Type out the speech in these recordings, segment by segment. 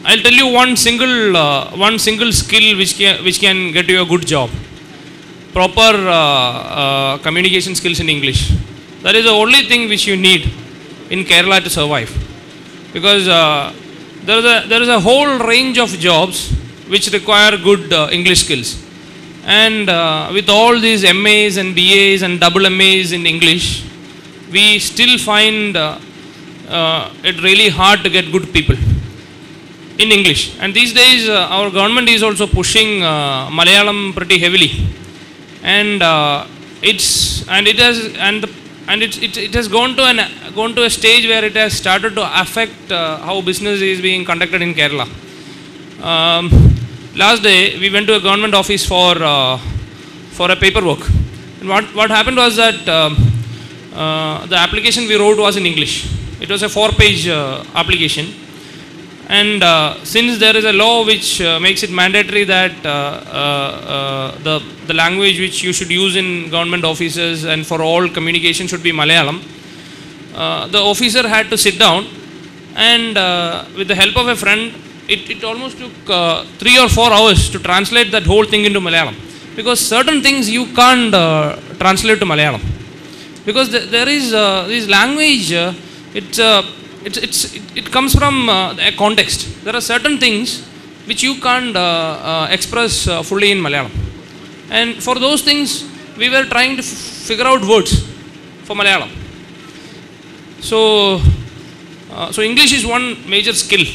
I'll tell you one single skill which can get you a good job. Proper communication skills in English. That is the only thing which you need in Kerala to survive. Because there is a whole range of jobs which require good English skills. And with all these MAs and BAs and double MAs in English, we still find it really hard to get good people in English. And these days our government is also pushing Malayalam pretty heavily, and it has gone to a stage where it has started to affect how business is being conducted in Kerala. Last day we went to a government office for a paperwork, and what happened was that the application we wrote was in English. It was a 4-page application. And since there is a law which makes it mandatory that the language which you should use in government offices and for all communication should be Malayalam, the officer had to sit down and with the help of a friend, it almost took 3 or 4 hours to translate that whole thing into Malayalam. Because certain things you can't translate to Malayalam. Because there is this language, it comes from a context. There are certain things which you can't express fully in Malayalam, and for those things we were trying to figure out words for Malayalam. So English is one major skill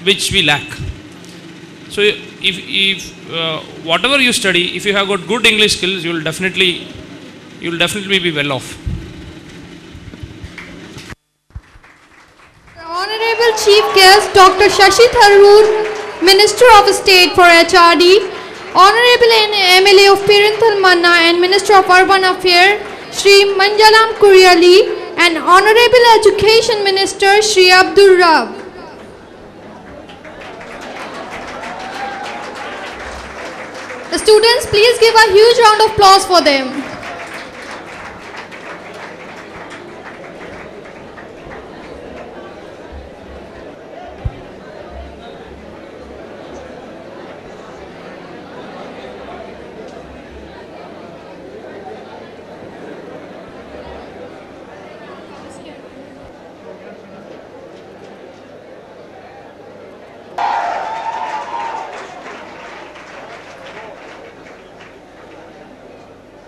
which we lack. So if whatever you study, if you have got good English skills, you will definitely be well off. Honorable Chief Guest Dr. Shashi Tharoor, Minister of State for HRD, Honorable MLA of Perinthalmanna and Minister of Urban Affairs, Shri Manjalam Kuriali, and Honorable Education Minister, Shri Abdul Rab. The students, please give a huge round of applause for them.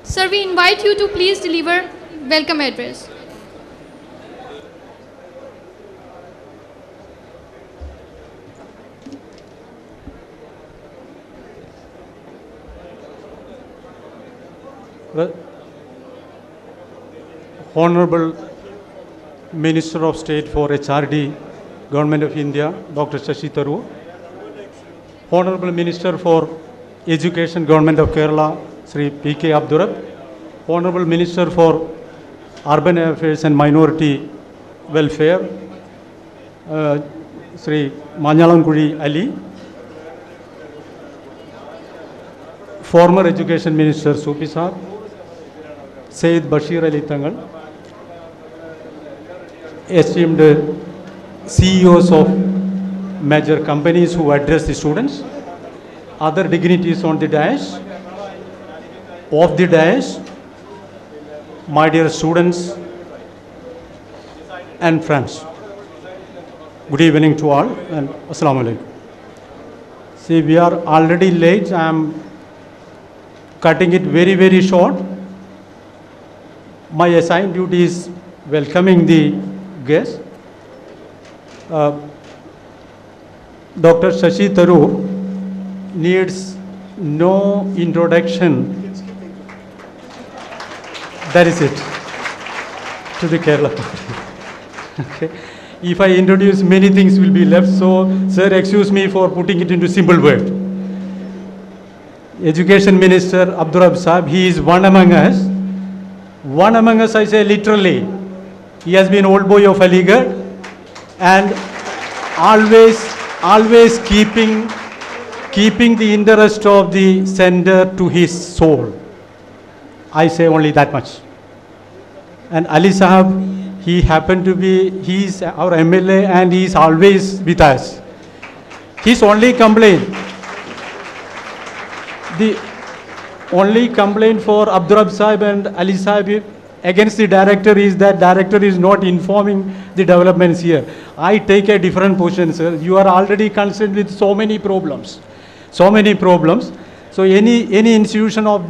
Sir, we invite you to please deliver welcome address. Honorable Minister of State for HRD, Government of India, Dr. Shashi Tharoor. Honorable Minister for Education, Government of Kerala, Sri P.K. Abdurrab. Honorable Minister for Urban Affairs and Minority Welfare, Sri Manjalamkuri Ali. Former Education Minister Supi Saab, Sayyid Bashir Ali Tangal, esteemed CEOs of major companies who address the students, other dignitaries on the dais, off the dais, my dear students and friends. Good evening to all and Assalamu alaikum. See, we are already late. I am cutting it very, very short. My assigned duty is welcoming the guests. Dr. Shashi Tharoor needs no introduction. That is it, to the Kerala country. Okay. If I introduce, many things will be left, so sir, excuse me for putting it into simple word. Education Minister Abdurrab Saab, he is one among us. One among us, I say literally. He has been old boy of Aligarh and always keeping the interest of the center to his soul. I say only that much. And Ali Sahab, he happened to be, he's our MLA and he's always with us. His only complaint, the only complaint for Abdurrab Sahib and Ali Sahib against the director is that director is not informing the developments here. I take a different position, sir. You are already concerned with so many problems. So many problems. So any institution of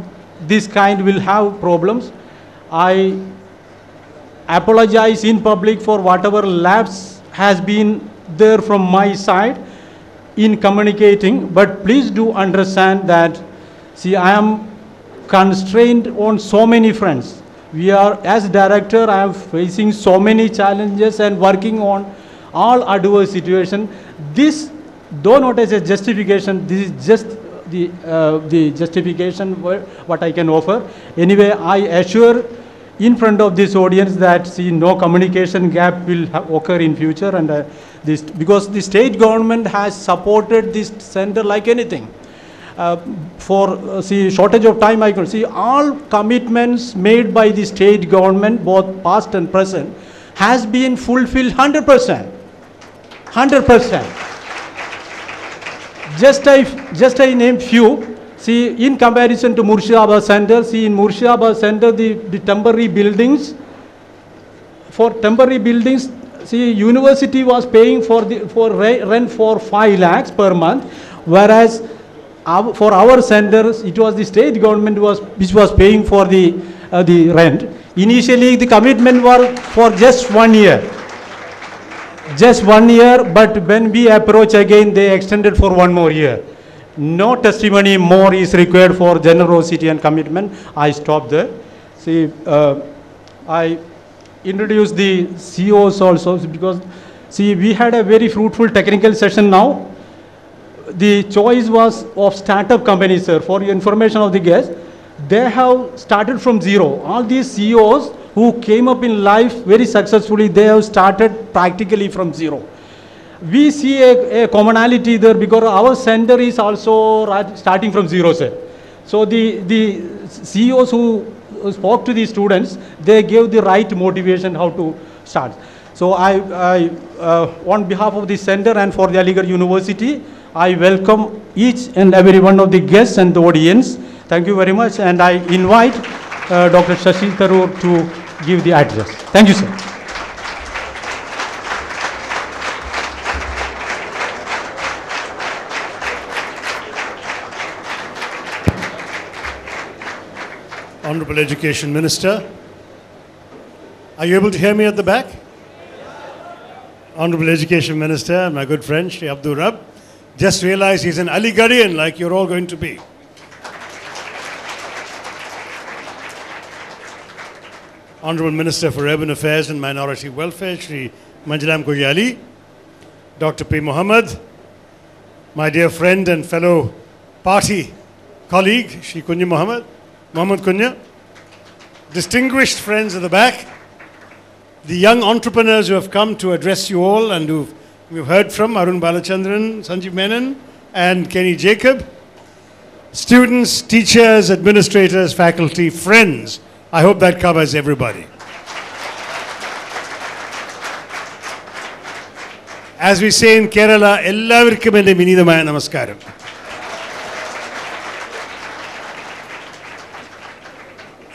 this kind will have problems. I apologize in public for whatever lapse has been there from my side in communicating, but please do understand that, see, I am constrained on so many fronts. We are, as director, I am facing so many challenges and working on all adverse situations. This, though not as a justification, this is just the justification what I can offer. Anyway, I assure in front of this audience that, see, no communication gap will occur in future, and this, because the state government has supported this center like anything. For see, shortage of time, I could see all commitments made by the state government, both past and present, has been fulfilled 100%. 100%. Just I name few. See, in comparison to Murshidabad Center, see, in Murshidabad Center, the temporary buildings, for temporary buildings, see, university was paying for rent for 5 lakhs per month, whereas for our centers, it was the state government which was paying for the rent. Initially, the commitment was for just 1 year. Just 1 year, but when we approach again, they extended for 1 more year. No testimony more is required for generosity and commitment. I stop there. See, I introduce the CEOs also, because, see, we had a very fruitful technical session now. The choice was of startup companies, sir. For your information of the guests, they have started from zero. All these CEOs who came up in life very successfully, they have started practically from zero. We see a commonality there because our center is also starting from zero, sir. So the CEOs who spoke to the students, they gave the right motivation how to start. So I on behalf of the center and for the Aligarh University, I welcome each and every one of the guests and the audience. Thank you very much, and I invite Dr. Shashi Tharoor to give the address. Thank you, sir. Honorable Education Minister, are you able to hear me at the back? Honorable Education Minister, my good friend, Shri Abdul Rab, just realized he's an Aligarhian like you're all going to be. Honorable Minister for Urban Affairs and Minority Welfare, Shri Manjulam Koyali, Dr. P. Muhammad, my dear friend and fellow party colleague, Shri Kunya Muhammad Kunya, distinguished friends at the back, the young entrepreneurs who have come to address you all and who we've heard from, Arun Balachandran, Sanjeev Menon, and Kenny Jacob, students, teachers, administrators, faculty, friends. I hope that covers everybody. As we say in Kerala, ellavarkkum ende vinidamaya namaskaram.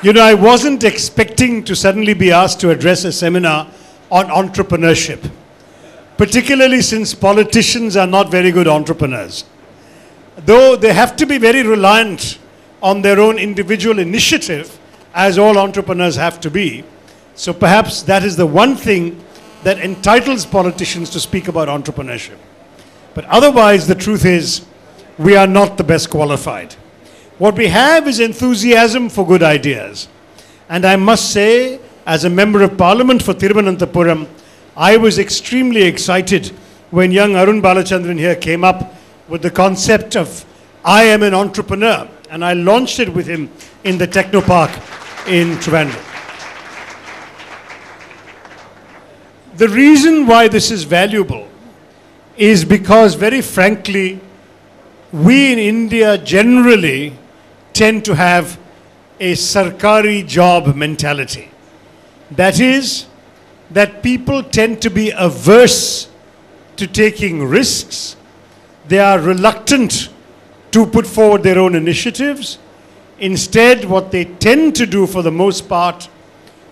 You know, I wasn't expecting to suddenly be asked to address a seminar on entrepreneurship, particularly since politicians are not very good entrepreneurs. Though they have to be very reliant on their own individual initiative, as all entrepreneurs have to be. So perhaps that is the one thing that entitles politicians to speak about entrepreneurship. But otherwise, the truth is, we are not the best qualified. What we have is enthusiasm for good ideas. And I must say, as a member of parliament for Thiruvananthapuram, I was extremely excited when young Arun Balachandran here came up with the concept of I am an entrepreneur. And I launched it with him in the Technopark in Trivandrum. The reason why this is valuable is because, very frankly, we in India generally tend to have a sarkari job mentality. That is, that people tend to be averse to taking risks, They are reluctant to put forward their own initiatives. Instead, what they tend to do for the most part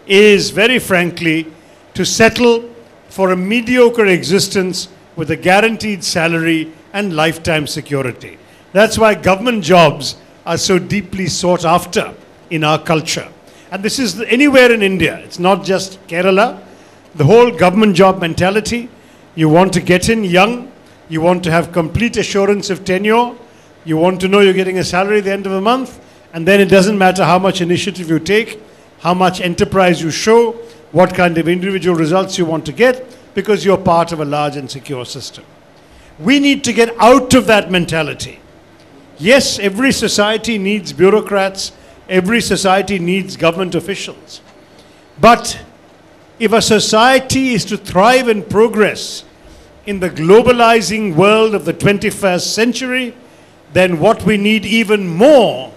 is, very frankly, to settle for a mediocre existence with a guaranteed salary and lifetime security. That's why government jobs are so deeply sought after in our culture. And this is anywhere in India. It's not just Kerala. The whole government job mentality. You want to get in young. You want to have complete assurance of tenure. You want to know you're getting a salary at the end of the month. And then it doesn't matter how much initiative you take, how much enterprise you show, what kind of individual results you want to get, because you're part of a large and secure system. We need to get out of that mentality. Yes, every society needs bureaucrats. Every society needs government officials. But if a society is to thrive and progress in the globalizing world of the 21st century, then what we need even more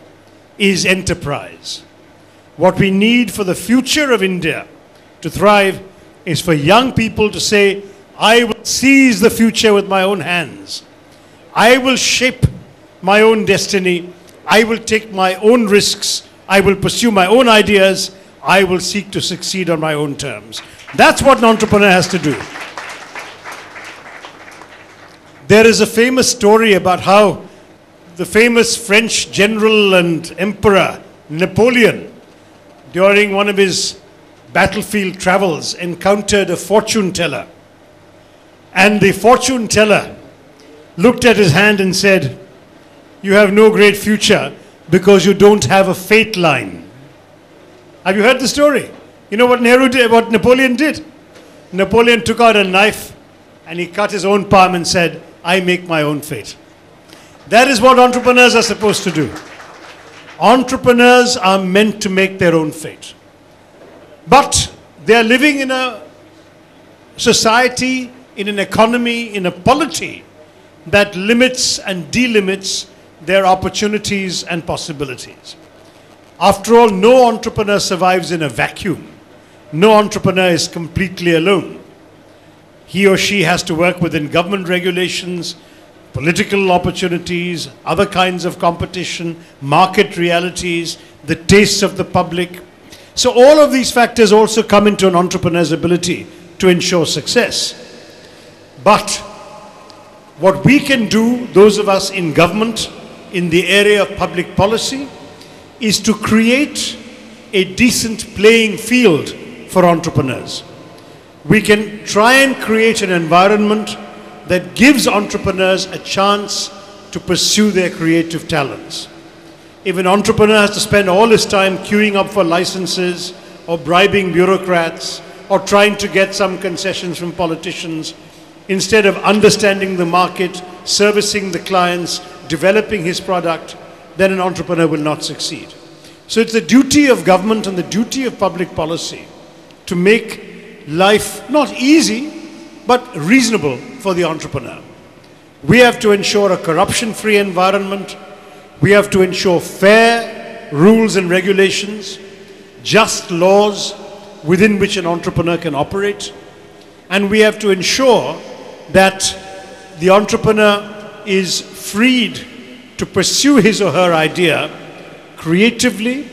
is enterprise. What we need for the future of India to thrive is for young people to say, I will seize the future with my own hands. I will shape my own destiny. I will take my own risks. I will pursue my own ideas. I will seek to succeed on my own terms. That's what an entrepreneur has to do. There is a famous story about how the famous French general and emperor Napoleon, during one of his battlefield travels, encountered a fortune teller. And the fortune teller looked at his hand and said, you have no great future because you don't have a fate line. Have you heard the story? You know what Nehru did, what Napoleon did? Napoleon took out a knife and he cut his own palm and said, I make my own fate. That is what entrepreneurs are supposed to do. Entrepreneurs are meant to make their own fate. But they are living in a society, in an economy, in a polity that limits and delimits their opportunities and possibilities. After all, no entrepreneur survives in a vacuum. No entrepreneur is completely alone. He or she has to work within government regulations, political opportunities, other kinds of competition, market realities, the tastes of the public. So all of these factors also come into an entrepreneur's ability to ensure success. But what we can do, those of us in government, in the area of public policy, is to create a decent playing field for entrepreneurs. We can try and create an environment that gives entrepreneurs a chance to pursue their creative talents. If an entrepreneur has to spend all his time queuing up for licenses or bribing bureaucrats or trying to get some concessions from politicians, instead of understanding the market, servicing the clients, developing his product, then an entrepreneur will not succeed. So it's the duty of government and the duty of public policy to make life not easy, but reasonable for the entrepreneur. We have to ensure a corruption-free environment. We have to ensure fair rules and regulations, just laws within which an entrepreneur can operate. And we have to ensure that the entrepreneur is freed to pursue his or her idea creatively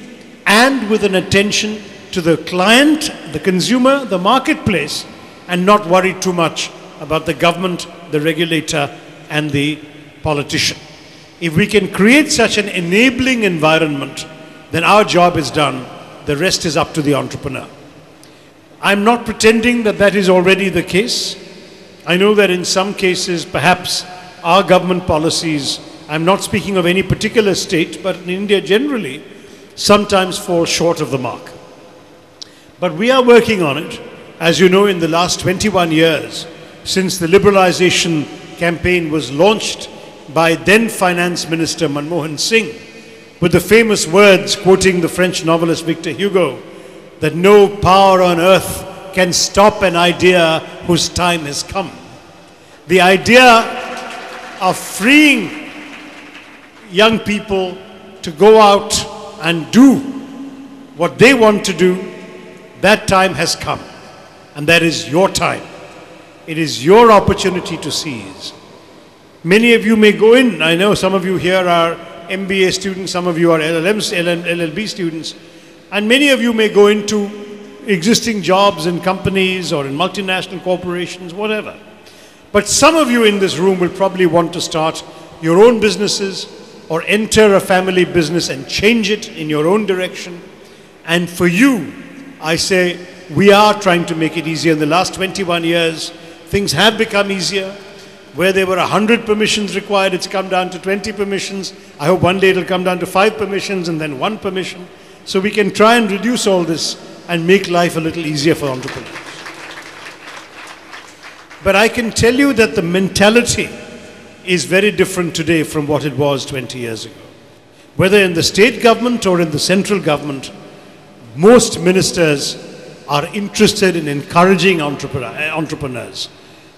and with an attention to the client, the consumer, the marketplace, and not worry too much about the government, the regulator, and the politician. If we can create such an enabling environment, then our job is done. The rest is up to the entrepreneur. I'm not pretending that that is already the case. I know that in some cases, perhaps our government policies, I'm not speaking of any particular state, but in India generally, sometimes fall short of the mark. But we are working on it. As you know, in the last 21 years, since the liberalization campaign was launched by then Finance Minister Manmohan Singh, with the famous words quoting the French novelist Victor Hugo, that no power on earth can stop an idea whose time has come. The idea of freeing young people to go out and do what they want to do, that time has come. And that is your time. It is your opportunity to seize. Many of you may go in, I know some of you here are MBA students, some of you are LLB students, and many of you may go into existing jobs in companies or in multinational corporations, whatever. But some of you in this room will probably want to start your own businesses or enter a family business and change it in your own direction. And for you, I say, we are trying to make it easier. In the last 21 years, things have become easier. Where there were 100 permissions required, it's come down to 20 permissions. I hope one day it'll come down to 5 permissions and then 1 permission. So we can try and reduce all this and make life a little easier for entrepreneurs. But I can tell you that the mentality is very different today from what it was 20 years ago. Whether in the state government or in the central government, most ministers are interested in encouraging entrepreneurs.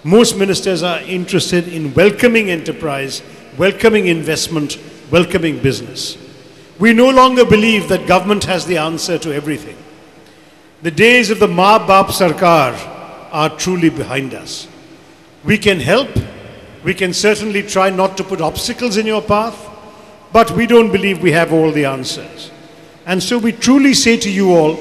Most ministers are interested in welcoming enterprise, welcoming investment, welcoming business. We no longer believe that government has the answer to everything. The days of the Maa Baap Sarkar are truly behind us. We can help. We can certainly try not to put obstacles in your path, but we don't believe we have all the answers. And so we truly say to you all,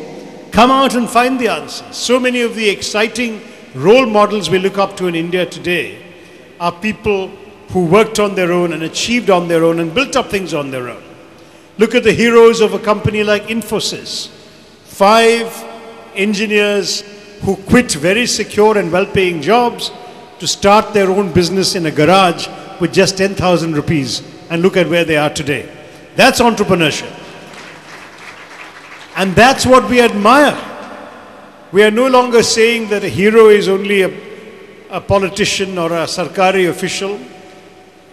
come out and find the answers. So many of the exciting role models we look up to in India today are people who worked on their own and achieved on their own and built up things on their own. Look at the heroes of a company like Infosys. 5 engineers who quit very secure and well-paying jobs to start their own business in a garage with just 10,000 rupees, and look at where they are today. That's entrepreneurship. And that's what we admire. We are no longer saying that a hero is only a politician or a Sarkari official.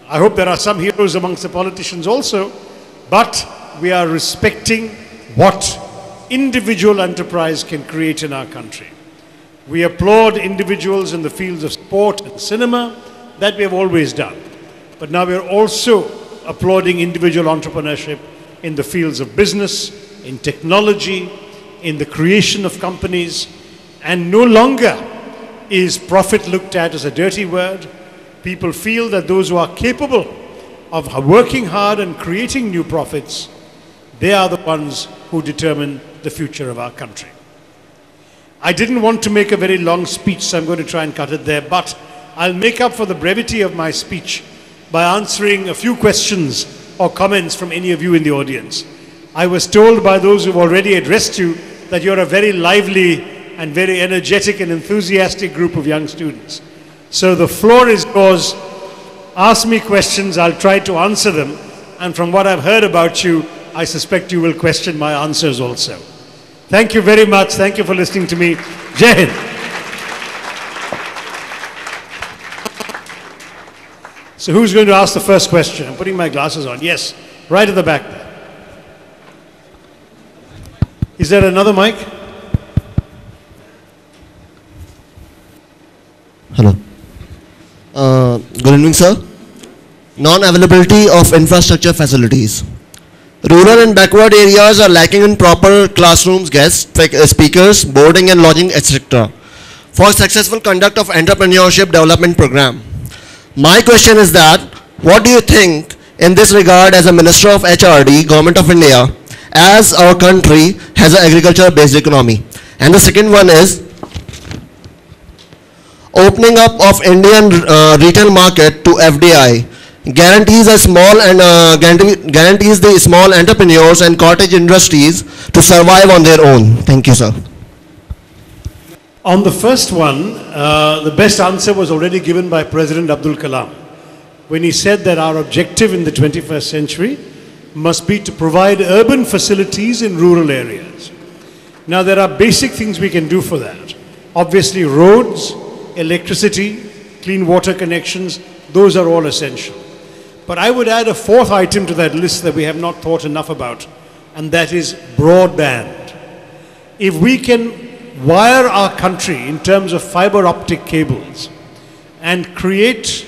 I hope there are some heroes amongst the politicians also, but we are respecting what individual enterprise can create in our country. We applaud individuals in the fields of sport and cinema, that we have always done. But now we are also applauding individual entrepreneurship in the fields of business, in technology, in the creation of companies, and no longer is profit looked at as a dirty word. People feel that those who are capable of working hard and creating new profits, they are the ones who determine the future of our country. I didn't want to make a very long speech, so I'm going to try and cut it there, but I'll make up for the brevity of my speech by answering a few questions or comments from any of you in the audience. I was told by those who've already addressed you that you're a very lively and very energetic and enthusiastic group of young students. So the floor is yours. Ask me questions, I'll try to answer them, and from what I've heard about you, I suspect you will question my answers also. Thank you very much. Thank you for listening to me. Jai Hind. So who's going to ask the first question? I'm putting my glasses on. Yes, right at the back there. Is there another mic? Hello. Good evening, sir. Non-availability of infrastructure facilities. Rural and backward areas are lacking in proper classrooms, guest speakers, boarding and lodging, etc. for successful conduct of entrepreneurship development program. My question is that, what do you think in this regard as a Minister of HRD, Government of India, as our country has an agriculture-based economy? And the second one is, opening up of Indian retail market to FDI guarantees the small entrepreneurs and cottage industries to survive on their own. Thank you, sir. On the first one, the best answer was already given by President Abdul Kalam when he said that our objective in the 21st century must be to provide urban facilities in rural areas. Now, there are basic things we can do for that. Obviously, roads, electricity, clean water connections, those are all essential. But I would add a 4th item to that list that we have not thought enough about, and that is broadband. If we can wire our country in terms of fiber optic cables and create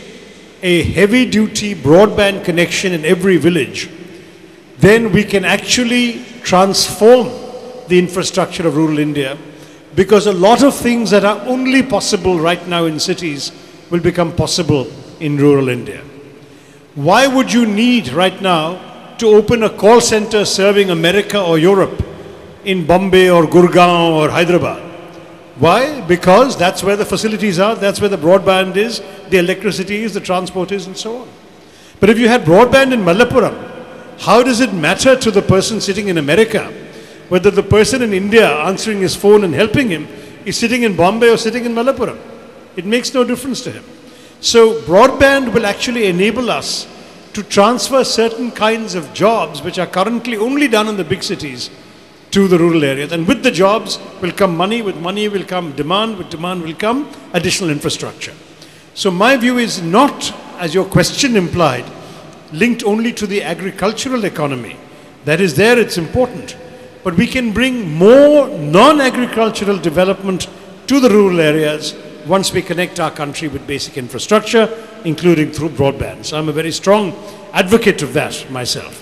a heavy-duty broadband connection in every village, then we can actually transform the infrastructure of rural India, because a lot of things that are only possible right now in cities will become possible in rural India. Why would you need right now to open a call center serving America or Europe in Bombay or Gurgaon or Hyderabad? Why? Because that's where the facilities are, that's where the broadband is, the electricity is, the transport is, and so on. But if you had broadband in Malappuram, how does it matter to the person sitting in America whether the person in India answering his phone and helping him is sitting in Bombay or sitting in Malappuram? It makes no difference to him. So broadband will actually enable us to transfer certain kinds of jobs which are currently only done in the big cities to the rural areas. And with the jobs will come money, with money will come demand, with demand will come additional infrastructure. So my view is not, as your question implied, linked only to the agricultural economy. That is there, it's important. But we can bring more non-agricultural development to the rural areas once we connect our country with basic infrastructure, including through broadband. So I'm a very strong advocate of that myself.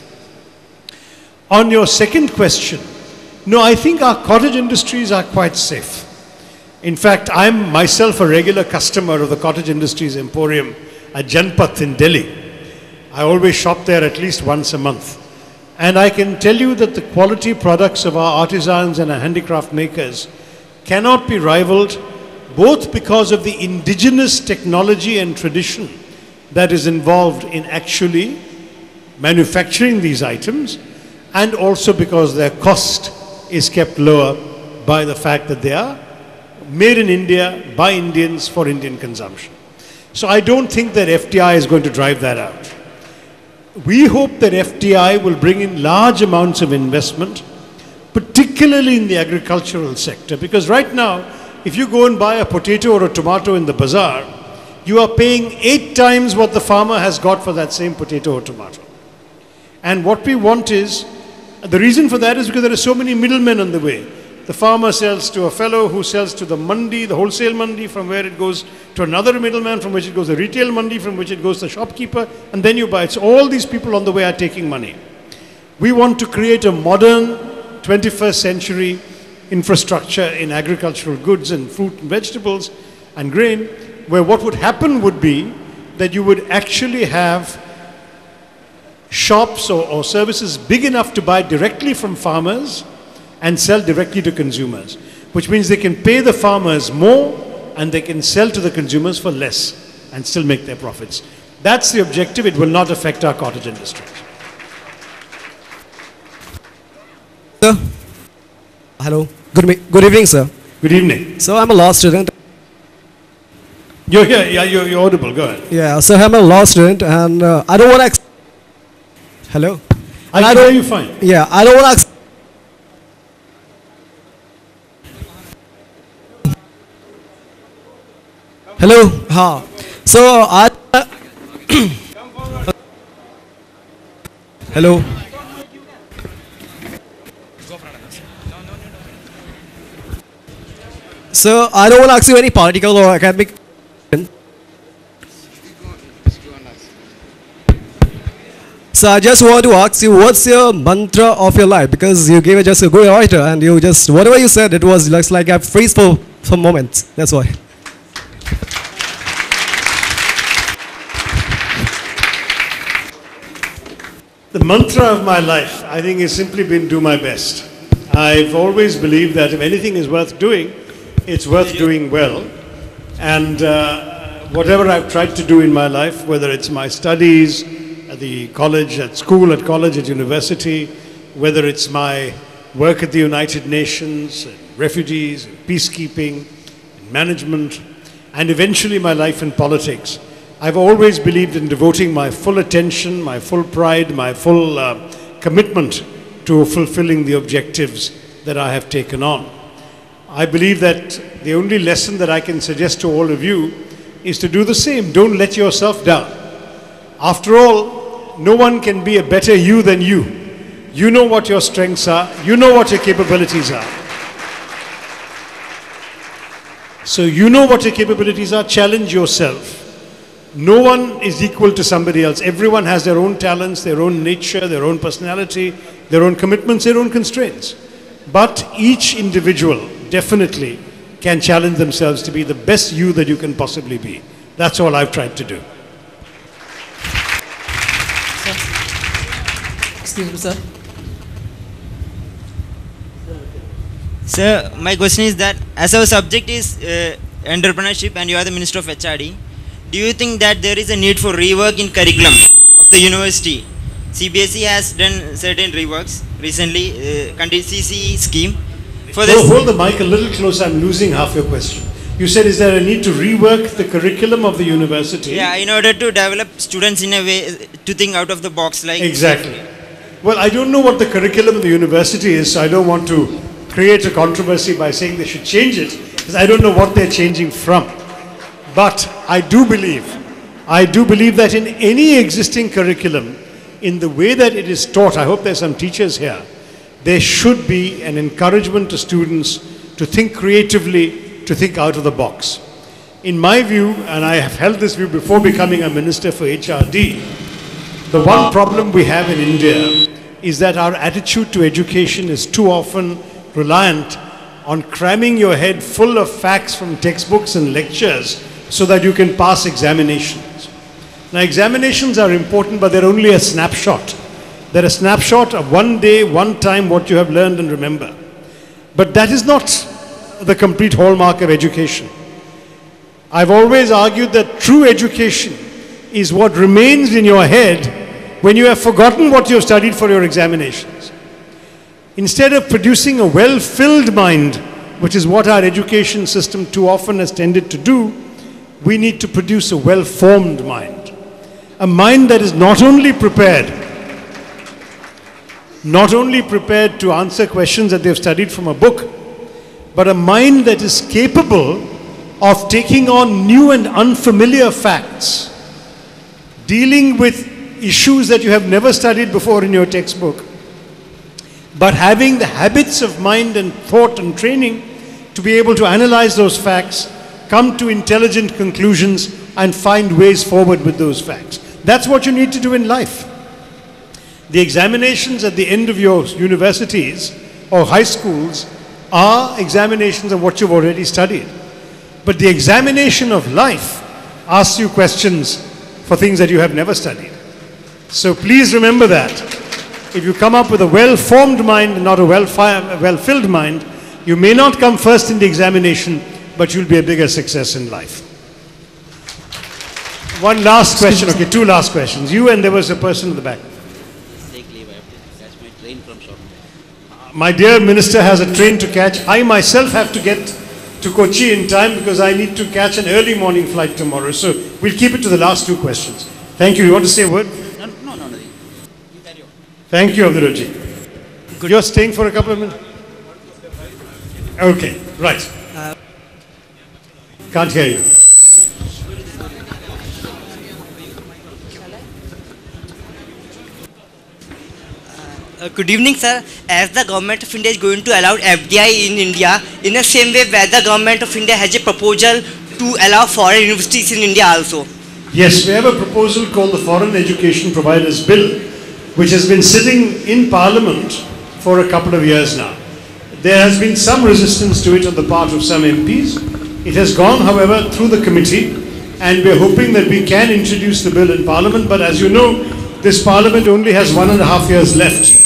On your second question, no, I think our cottage industries are quite safe. In fact, I'm myself a regular customer of the Cottage Industries Emporium at Janpath in Delhi. I always shop there at least once a month. And I can tell you that the quality products of our artisans and our handicraft makers cannot be rivaled, both because of the indigenous technology and tradition that is involved in actually manufacturing these items, and also because their cost is kept lower by the fact that they are made in India by Indians for Indian consumption. So I don't think that FDI is going to drive that out. We hope that FDI will bring in large amounts of investment, particularly in the agricultural sector, because right now, if you go and buy a potato or a tomato in the bazaar, you are paying 8 times what the farmer has got for that same potato or tomato. And what we want is, the reason for that is because there are so many middlemen on the way. The farmer sells to a fellow who sells to the mandi, the wholesale mandi, from where it goes to another middleman, from which it goes to the retail mandi, from which it goes to the shopkeeper, and then you buy it. So all these people on the way are taking money. We want to create a modern 21st century infrastructure in agricultural goods and fruit and vegetables and grain, where what would happen would be that you would actually have shops or services big enough to buy directly from farmers and sell directly to consumers, which means they can pay the farmers more and they can sell to the consumers for less and still make their profits. That's the objective. It will not affect our cottage industries. Sir, hello. Good evening, sir. Good evening. So I'm a law student. You're here. Yeah, you're audible. Go ahead. Yeah, so I'm a law student, and I don't want to. Hello. I can hear you fine. Yeah, I don't want to. Hello. Ha. So I. Hello. So I don't want to ask you any political or academic. So I just want to ask you, what's your mantra of your life? Because you gave just a good orator, and you just whatever you said, it was looks like I freeze for some moments. That's why. The mantra of my life, I think, has simply been do my best. I've always believed that if anything is worth doing, it's worth doing well. And whatever I've tried to do in my life, whether it's my studies, at the college, at school, at college, at university, whether it's my work at the United Nations, refugees, peacekeeping, management, and eventually my life in politics, I've always believed in devoting my full attention, my full pride, my full commitment to fulfilling the objectives that I have taken on. I believe that the only lesson that I can suggest to all of you is to do the same. Don't let yourself down. After all, no one can be a better you than you. You know what your strengths are. You know what your capabilities are. So you know what your capabilities are. Challenge yourself. No one is equal to somebody else. Everyone has their own talents, their own nature, their own personality, their own commitments, their own constraints. But each individual definitely can challenge themselves to be the best you that you can possibly be. That's all I've tried to do. ask you, sir. Sir, my question is that as our subject is entrepreneurship and you are the Minister of HRD, do you think that there is a need for rework in curriculum of the university? CBSE has done certain reworks recently, CCE scheme. For this, Hold the mic a little closer, I'm losing half your question. You said, is there a need to rework the curriculum of the university? yeah, in order to develop students in a way to think out of the box, like Exactly. Well, I don't know what the curriculum of the university is, so I don't want to create a controversy by saying they should change it, because I don't know what they're changing from. But I do believe that in any existing curriculum, in the way that it is taught, I hope there's some teachers here, there should be an encouragement to students to think creatively, to think out of the box. In my view, and I have held this view before becoming a minister for HRD, the one problem we have in India is that our attitude to education is too often reliant on cramming your head full of facts from textbooks and lectures so that you can pass examinations. Now, examinations are important, but they're only a snapshot. They're a snapshot of one day, one time, what you have learned and remember. But that is not the complete hallmark of education. I've always argued that true education is what remains in your head when you have forgotten what you have studied for your examinations. Instead of producing a well-filled mind, which is what our education system too often has tended to do, we need to produce a well-formed mind. A mind that is not only prepared to answer questions that they've studied from a book, but a mind that is capable of taking on new and unfamiliar facts, dealing with issues that you have never studied before in your textbook, but having the habits of mind and thought and training to be able to analyze those facts, come to intelligent conclusions, and find ways forward with those facts. That's what you need to do in life. The examinations at the end of your universities or high schools are examinations of what you've already studied. But the examination of life asks you questions for things that you have never studied. So please remember that. If you come up with a well-formed mind and not a well-filled mind, you may not come first in the examination, but you'll be a bigger success in life. One last question, okay, two last questions. You and there was a person in the back. My dear minister has a train to catch. I myself have to get to Kochi in time because I need to catch an early morning flight tomorrow. So we'll keep it to the last two questions. Thank you. You want to say a word? No. Thank you, Abhiruchi. You're staying for a couple of minutes? Okay, right. Can't hear you. Good evening, sir. As the government of India is going to allow FDI in India, in the same way where the government of India has a proposal to allow foreign universities in India also. Yes, we have a proposal called the Foreign Education Providers Bill, which has been sitting in Parliament for a couple of years now. There has been some resistance to it on the part of some MPs. It has gone, however, through the committee, and we are hoping that we can introduce the bill in Parliament. But as you know, this Parliament only has 1.5 years left.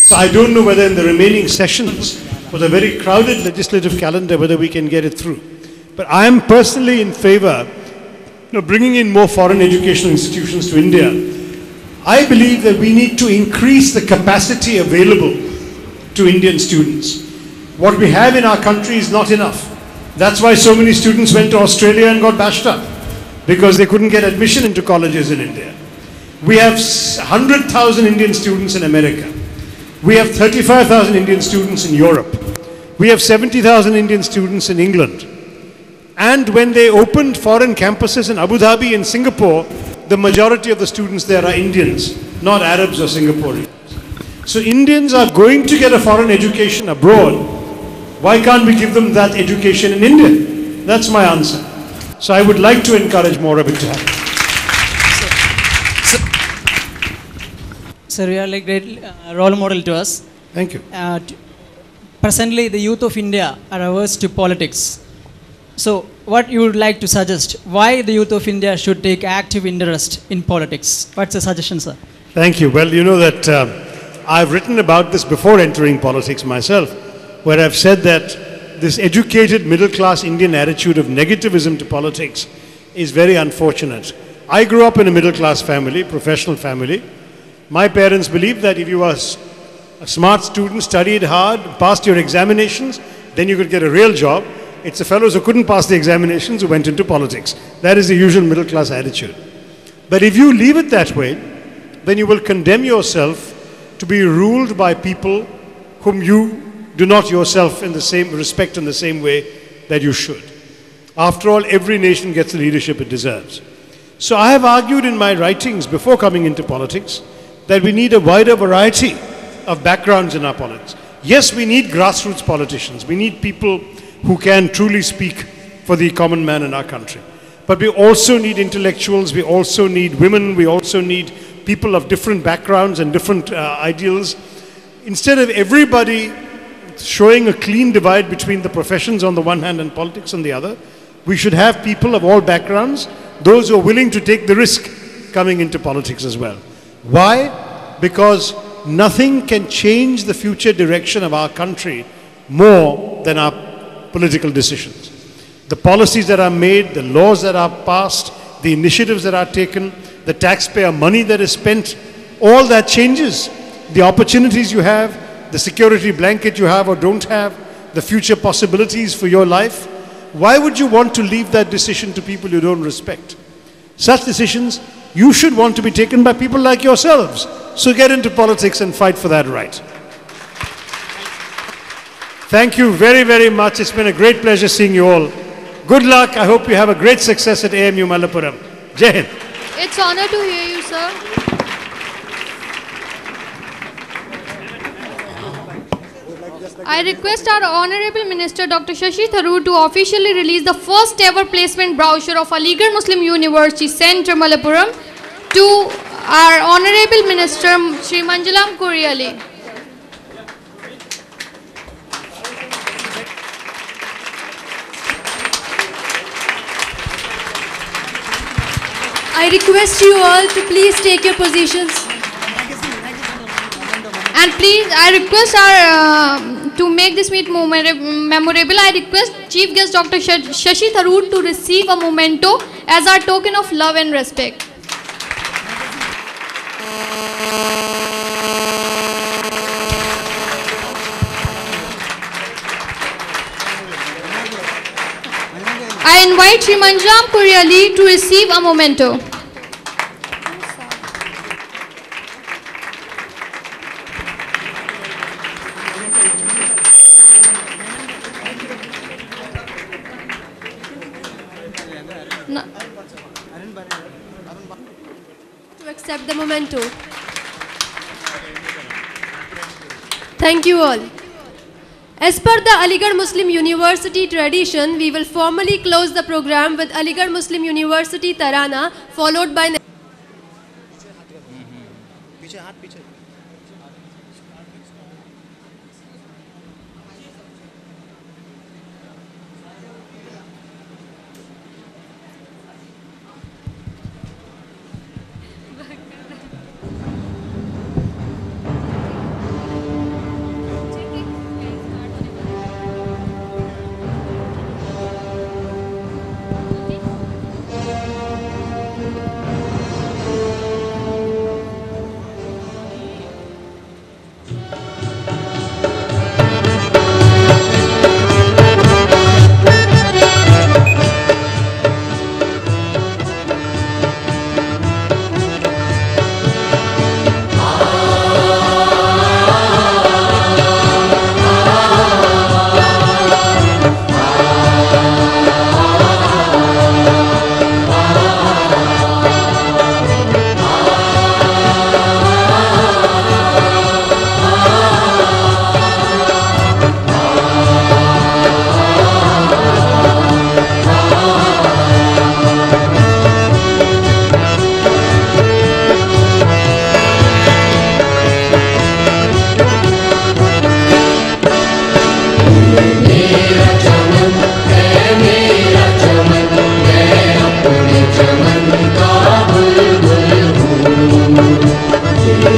So I don't know whether in the remaining sessions, with a very crowded legislative calendar, whether we can get it through. But I am personally in favor of bringing in more foreign educational institutions to India. I believe that we need to increase the capacity available to Indian students. What we have in our country is not enough. That's why so many students went to Australia and got bashed up, because they couldn't get admission into colleges in India. We have 100,000 Indian students in America. We have 35,000 Indian students in Europe. We have 70,000 Indian students in England. And when they opened foreign campuses in Abu Dhabi and Singapore, the majority of the students there are Indians, not Arabs or Singaporeans. So Indians are going to get a foreign education abroad. Why can't we give them that education in India? That's my answer. So I would like to encourage more of it to happen. Sir, you are like great role model to us. Thank you. Presently, the youth of India are averse to politics. So, what you would like to suggest? Why the youth of India should take active interest in politics? What's the suggestion, sir? Thank you. Well, you know that I've written about this before entering politics myself, where I've said that this educated middle-class Indian attitude of negativism to politics is very unfortunate. I grew up in a middle-class family, professional family. My parents believed that if you were a smart student, studied hard, passed your examinations, then you could get a real job. It's the fellows who couldn't pass the examinations who went into politics. That is the usual middle-class attitude. But if you leave it that way, then you will condemn yourself to be ruled by people whom you do not yourself in the same respect in the same way that you should. After all, every nation gets the leadership it deserves. So I have argued in my writings before coming into politics that we need a wider variety of backgrounds in our politics. Yes, we need grassroots politicians. We need people who can truly speak for the common man in our country. But we also need intellectuals, we also need women, we also need people of different backgrounds and different ideals. Instead of everybody showing a clean divide between the professions on the one hand and politics on the other, we should have people of all backgrounds, those who are willing to take the risk coming into politics as well. Why? Because nothing can change the future direction of our country more than our political decisions. The policies that are made, the laws that are passed, the initiatives that are taken, the taxpayer money that is spent, all that changes. The opportunities you have, the security blanket you have or don't have, the future possibilities for your life. Why would you want to leave that decision to people you don't respect? Such decisions you should want to be taken by people like yourselves. So get into politics and fight for that right. Thank you very, very much. It's been a great pleasure seeing you all. Good luck. I hope you have a great success at AMU Malappuram. Jai Hind. It's an honor to hear you, sir. I request our Honorable Minister Dr. Shashi Tharoor to officially release the first ever placement brochure of Aligarh Muslim University Centre Malappuram to our Honorable Minister Shri Manjulam Kuriali. I request you all to please take your positions. And please, I request our, to make this meet memorable, I request Chief Guest Dr. Shashi Tharoor to receive a memento as our token of love and respect. I invite Shri Manjulam Kuriali to receive a memento. To accept the memento. Thank you all. As per the Aligarh Muslim University tradition, we will formally close the program with Aligarh Muslim University Tarana, followed by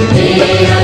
मेरा